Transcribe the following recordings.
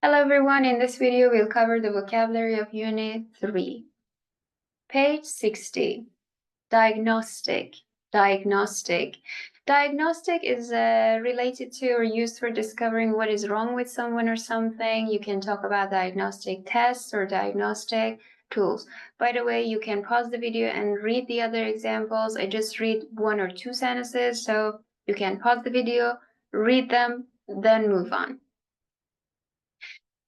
Hello everyone, in this video we'll cover the vocabulary of Unit 3. Page 60. Diagnostic. Diagnostic. Diagnostic is related to or used for discovering what is wrong with someone or something. You can talk about diagnostic tests or diagnostic tools. By the way, you can pause the video and read the other examples. I just read one or two sentences, so you can pause the video, read them, then move on.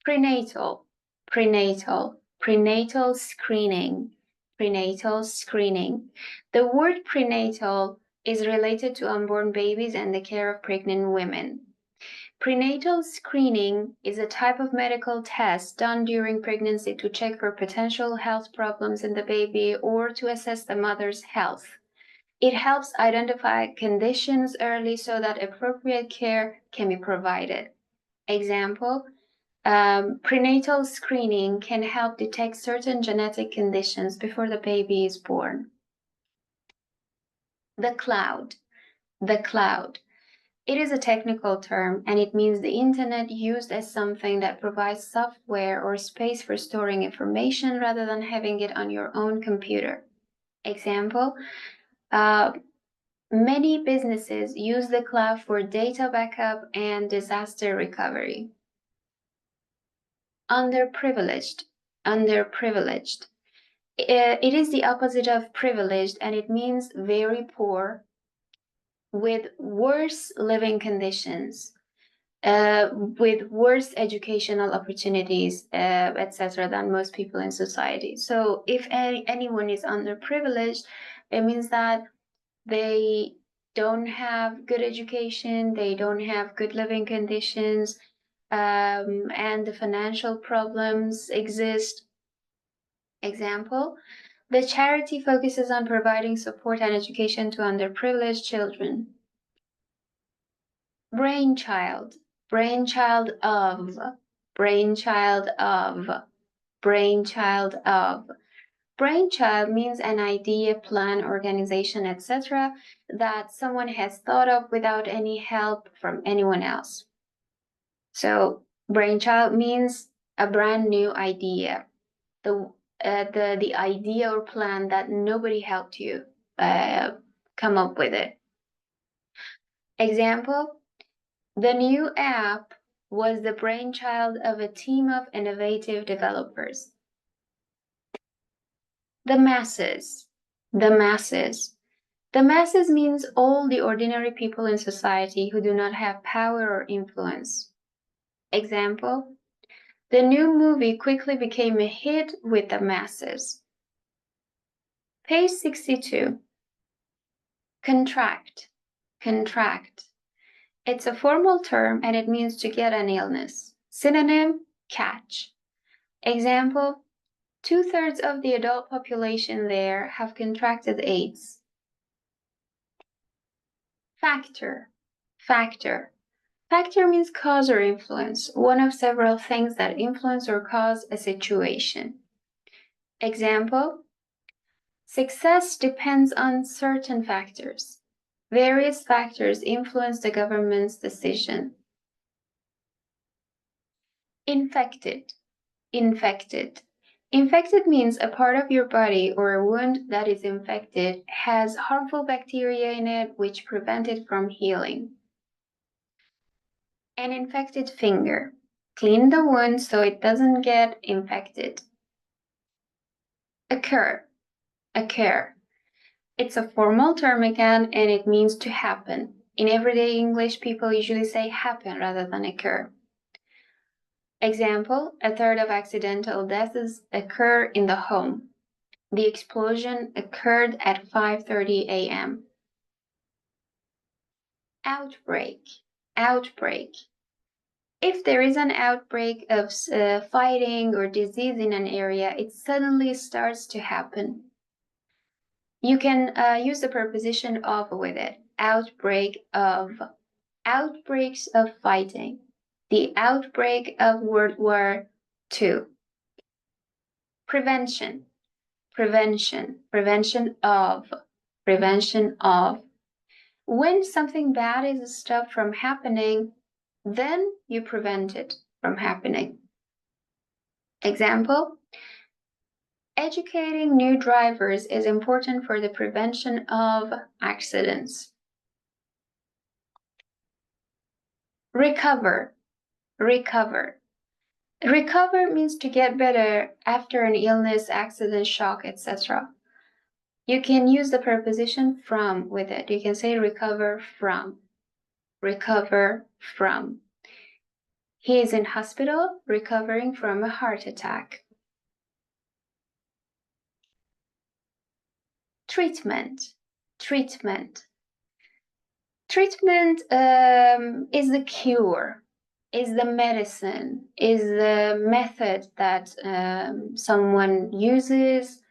Prenatal, prenatal, prenatal screening, prenatal screening. The word prenatal is related to unborn babies and the care of pregnant women. Prenatal screening is a type of medical test done during pregnancy to check for potential health problems in the baby or to assess the mother's health. It helps identify conditions early so that appropriate care can be provided. Example, prenatal screening can help detect certain genetic conditions before the baby is born. The cloud. The cloud. It is a technical term and it means the internet used as something that provides software or space for storing information rather than having it on your own computer. Example, many businesses use the cloud for data backup and disaster recovery. Underprivileged. Underprivileged. It is the opposite of privileged and it means very poor with worse living conditions, with worse educational opportunities, etc. than most people in society. So if anyone is underprivileged, it means that they don't have good education, they don't have good living conditions, and the financial problems exist. Example, the charity focuses on providing support and education to underprivileged children. Brainchild, brainchild of, brainchild of, brainchild of. Brainchild means an idea, plan, organization, etc. that someone has thought of without any help from anyone else. So brainchild means a brand new idea, the idea or plan that nobody helped you come up with it. Example, the new app was the brainchild of a team of innovative developers. The masses, the masses. The masses means all the ordinary people in society who do not have power or influence. Example, the new movie quickly became a hit with the masses. Page 62. Contract, contract. It's a formal term and it means to get an illness. Synonym, catch. Example, 2/3 of the adult population there have contracted AIDS. Factor, factor. Factor means cause or influence, one of several things that influence or cause a situation. Example, success depends on certain factors. Various factors influence the government's decision. Infected, infected. Infected means a part of your body or a wound that is infected has harmful bacteria in it which prevent it from healing. An infected finger. Clean the wound so it doesn't get infected. Occur, occur. It's a formal term again and it means to happen. In everyday English, people usually say happen rather than occur. Example, 1/3 of accidental deaths occur in the home. The explosion occurred at 5:30 a.m. Outbreak, outbreak. If there is an outbreak of fighting or disease in an area, it suddenly starts to happen. You can use the preposition of with it. Outbreak of. Outbreaks of fighting. The outbreak of World War II. Prevention, prevention, prevention of, prevention of. When something bad is stopped from happening, then you prevent it from happening. Example, educating new drivers is important for the prevention of accidents. Recover, recover. Recover means to get better after an illness, accident, shock, etc. You can use the preposition from with it. You can say recover from. Recover from. He is in hospital recovering from a heart attack. Treatment. Treatment. Treatment is the cure, is the medicine, is the method that someone uses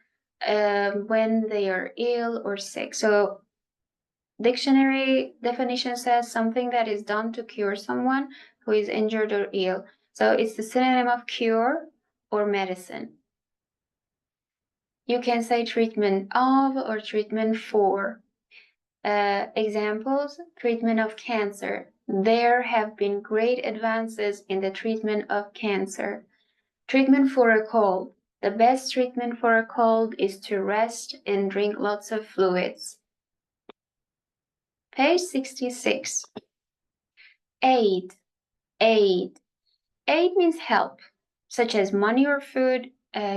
when they are ill or sick. So dictionary definition says something that is done to cure someone who is injured or ill. So it's the synonym of cure or medicine. You can say treatment of or treatment for. Examples, treatment of cancer. There have been great advances in the treatment of cancer. Treatment for a cold. The best treatment for a cold is to rest and drink lots of fluids. Page 66. Aid. Aid. Aid means help, such as money or food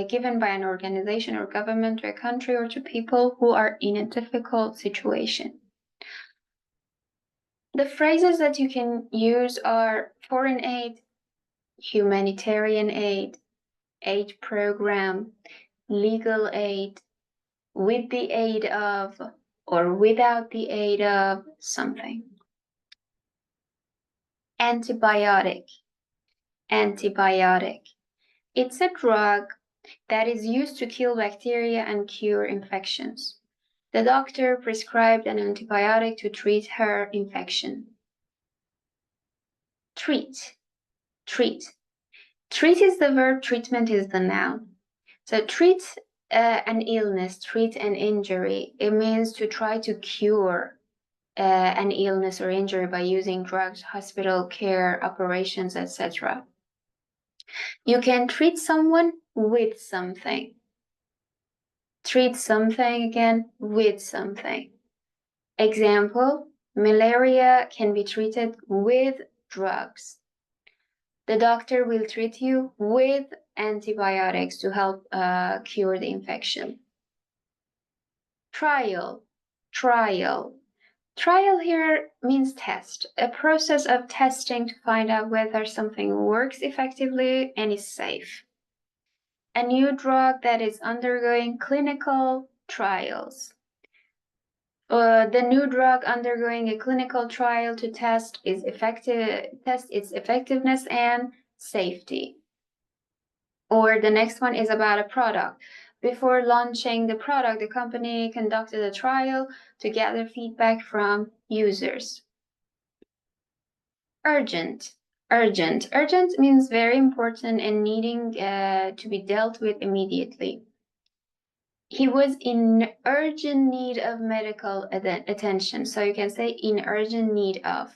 given by an organization or government to a country or to people who are in a difficult situation. The phrases that you can use are foreign aid, humanitarian aid, aid program, legal aid, with the aid of, or without the aid of something. Antibiotic. Antibiotic. It's a drug that is used to kill bacteria and cure infections. The doctor prescribed an antibiotic to treat her infection. Treat. Treat. Treat is the verb, treatment is the noun. So treat an illness, treat an injury. It means to try to cure an illness or injury by using drugs, hospital care, operations, etc. You can treat someone with something. Treat something again with something. Example, malaria can be treated with drugs. The doctor will treat you with antibiotics to help cure the infection. Trial. Trial. Trial here means test, a process of testing to find out whether something works effectively and is safe. A new drug that is undergoing clinical trials. The new drug undergoing a clinical trial to test its effectiveness and safety. Or the next one is about a product. Before launching the product, the company conducted a trial to gather feedback from users. Urgent. Urgent. Urgent means very important and needing to be dealt with immediately. He was in urgent need of medical attention. So you can say in urgent need of,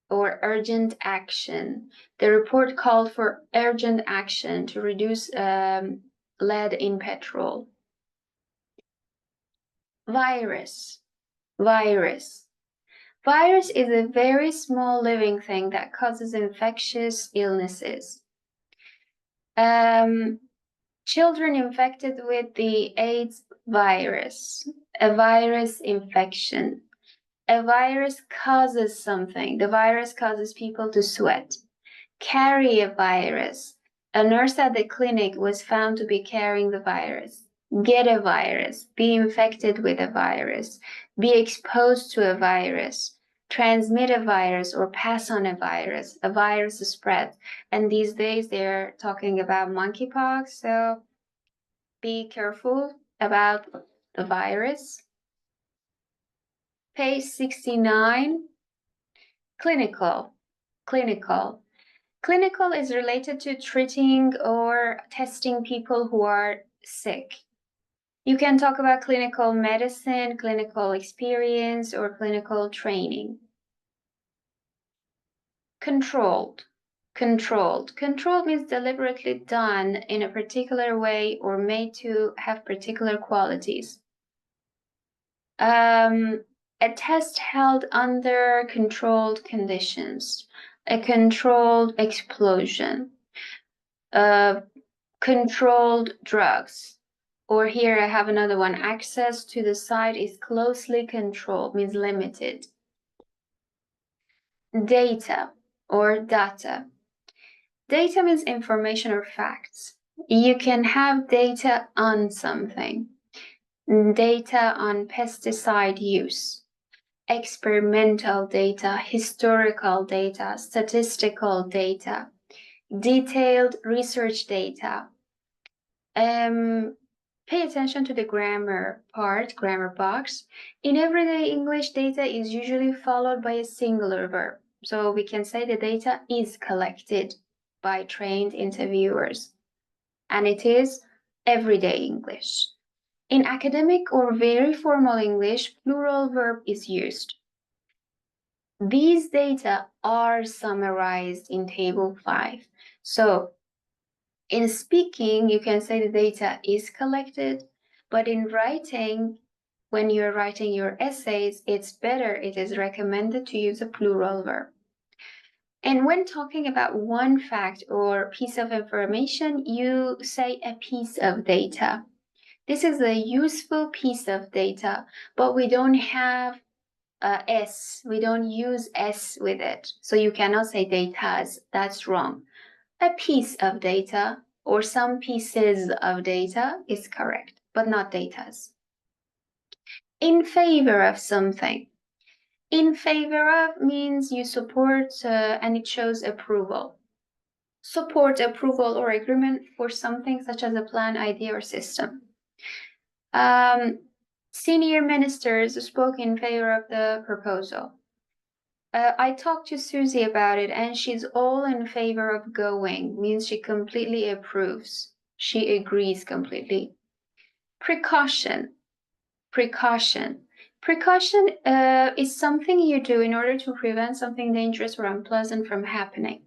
or urgent action. The report called for urgent action to reduce lead in petrol. Virus. Virus. Virus is a very small living thing that causes infectious illnesses. Children infected with the AIDS virus, a virus infection. A virus causes something. The virus causes people to sweat. Carry a virus. A nurse at the clinic was found to be carrying the virus. Get a virus. Be infected with a virus. Be exposed to a virus. Transmit a virus or pass on a virus. A virus spread. And these days they're talking about monkeypox, so be careful about the virus. Page 69. Clinical. Clinical. Clinical is related to treating or testing people who are sick. You can talk about clinical medicine, clinical experience, or clinical training. Controlled. Controlled. Controlled means deliberately done in a particular way or made to have particular qualities. A test held under controlled conditions. A controlled explosion. Controlled drugs. Or here I have another one. Access to the site is closely controlled, means limited. Data or data. Data means information or facts. You can have data on something. Data on pesticide use. Experimental data, historical data, statistical data, detailed research data. Pay attention to the grammar part, grammar box. In everyday English, data is usually followed by a singular verb. So we can say the data is collected by trained interviewers. And it is everyday English. In academic or very formal English, plural verb is used. These data are summarized in table 5. So in speaking, you can say the data is collected, but in writing, when you're writing your essays, it's better, it is recommended to use a plural verb. And when talking about one fact or piece of information, you say a piece of data. This is a useful piece of data, but we don't have S. We don't use S with it. So you cannot say datas. That's wrong. A piece of data or some pieces of data is correct, but not datas. In favor of something. In favor of means you support and it shows approval. Support, approval, or agreement for something such as a plan, idea, or system. Senior ministers spoke in favor of the proposal. I talked to Susie about it and she's all in favor of going, means she completely approves. She agrees completely. Precaution. Precaution. Precaution is something you do in order to prevent something dangerous or unpleasant from happening.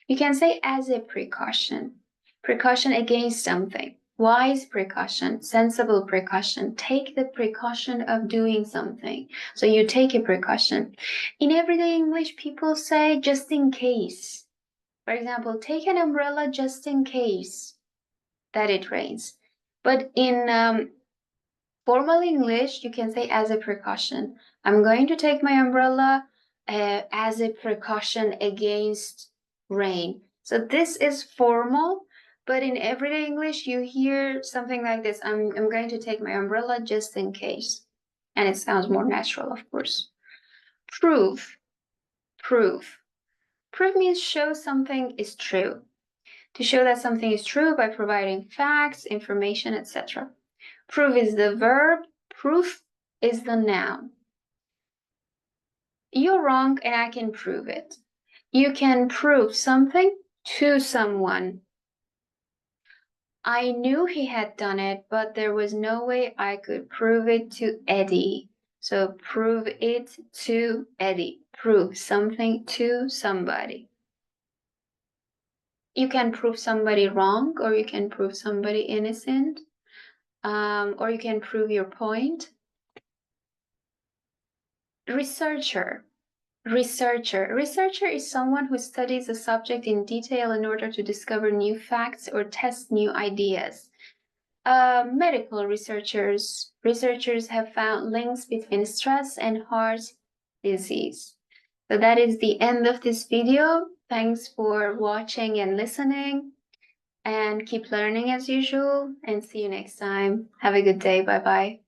You can say as a precaution. Precaution against something. Wise precaution, sensible precaution. Take the precaution of doing something. So you take a precaution. In everyday English, people say just in case. For example, take an umbrella just in case that it rains. But in formal English, you can say as a precaution. I'm going to take my umbrella as a precaution against rain. So this is formal. But in everyday English, you hear something like this. I'm going to take my umbrella just in case. And it sounds more natural, of course. Prove. Prove. Prove means show something is true. To show that something is true by providing facts, information, etc. Prove is the verb. Proof is the noun. You're wrong and I can prove it. You can prove something to someone. I knew he had done it, but there was no way I could prove it to Eddie. So prove it to Eddie. Prove something to somebody. You can prove somebody wrong, or you can prove somebody innocent, or you can prove your point. Researcher. Researcher is someone who studies a subject in detail in order to discover new facts or test new ideas. Medical researchers have found links between stress and heart disease. So that is the end of this video. Thanks for watching and listening, and keep learning as usual, and see you next time. Have a good day. Bye-bye.